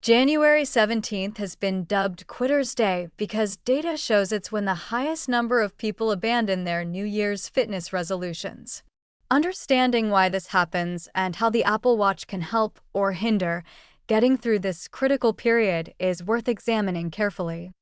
January 17th has been dubbed Quitter's Day because data shows it's when the highest number of people abandon their New Year's fitness resolutions. Understanding why this happens and how the Apple Watch can help or hinder getting through this critical period is worth examining carefully.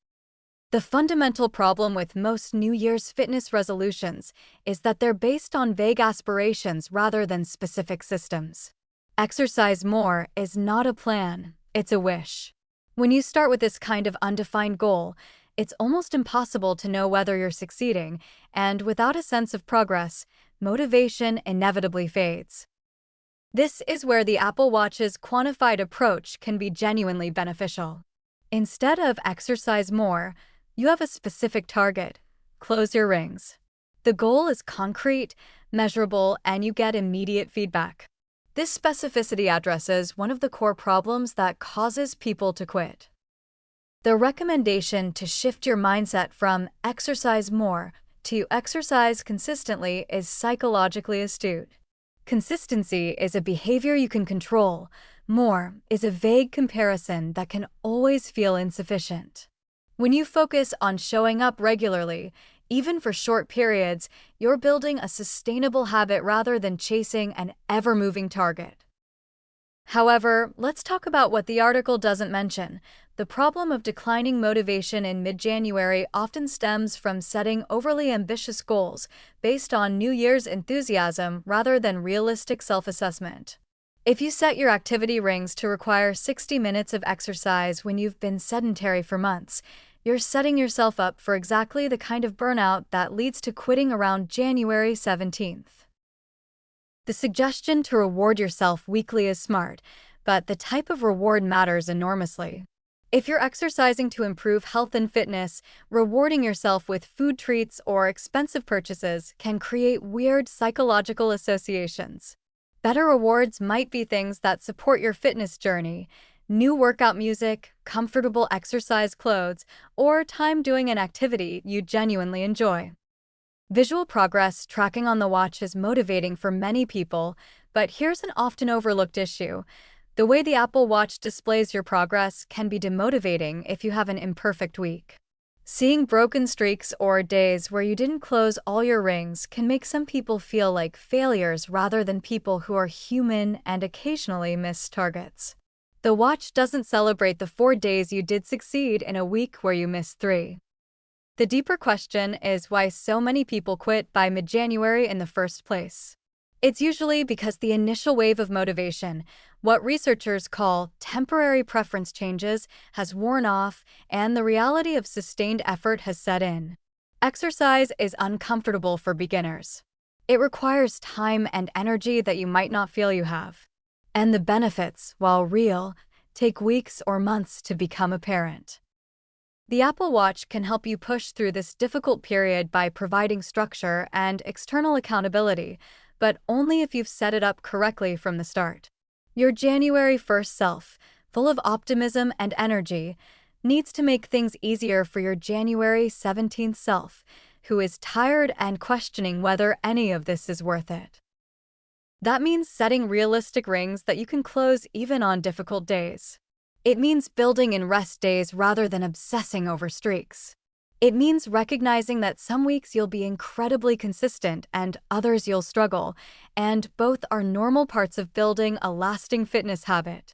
The fundamental problem with most New Year's fitness resolutions is that they're based on vague aspirations rather than specific systems. Exercise more is not a plan, it's a wish. When you start with this kind of undefined goal, it's almost impossible to know whether you're succeeding, and without a sense of progress, motivation inevitably fades. This is where the Apple Watch's quantified approach can be genuinely beneficial. Instead of exercise more, you have a specific target: close your rings. The goal is concrete, measurable, and you get immediate feedback. This specificity addresses one of the core problems that causes people to quit. The recommendation to shift your mindset from exercise more to exercise consistently is psychologically astute. Consistency is a behavior you can control. More is a vague comparison that can always feel insufficient. When you focus on showing up regularly, even for short periods, you're building a sustainable habit rather than chasing an ever-moving target. However, let's talk about what the article doesn't mention. The problem of declining motivation in mid-January often stems from setting overly ambitious goals based on New Year's enthusiasm rather than realistic self-assessment. If you set your activity rings to require 60 minutes of exercise when you've been sedentary for months, you're setting yourself up for exactly the kind of burnout that leads to quitting around January 17th. The suggestion to reward yourself weekly is smart, but the type of reward matters enormously. If you're exercising to improve health and fitness, rewarding yourself with food treats or expensive purchases can create weird psychological associations. Better rewards might be things that support your fitness journey: new workout music, comfortable exercise clothes, or time doing an activity you genuinely enjoy. Visual progress tracking on the watch is motivating for many people, but here's an often overlooked issue. The way the Apple Watch displays your progress can be demotivating if you have an imperfect week. Seeing broken streaks or days where you didn't close all your rings can make some people feel like failures rather than people who are human and occasionally miss targets. The watch doesn't celebrate the 4 days you did succeed in a week where you missed 3. The deeper question is why so many people quit by mid-January in the first place. It's usually because the initial wave of motivation, what researchers call temporary preference changes, has worn off and the reality of sustained effort has set in. Exercise is uncomfortable for beginners. It requires time and energy that you might not feel you have. And the benefits, while real, take weeks or months to become apparent. The Apple Watch can help you push through this difficult period by providing structure and external accountability, but only if you've set it up correctly from the start. Your January 1st self, full of optimism and energy, needs to make things easier for your January 17th self, who is tired and questioning whether any of this is worth it. That means setting realistic rings that you can close even on difficult days. It means building in rest days rather than obsessing over streaks. It means recognizing that some weeks you'll be incredibly consistent and others you'll struggle, and both are normal parts of building a lasting fitness habit.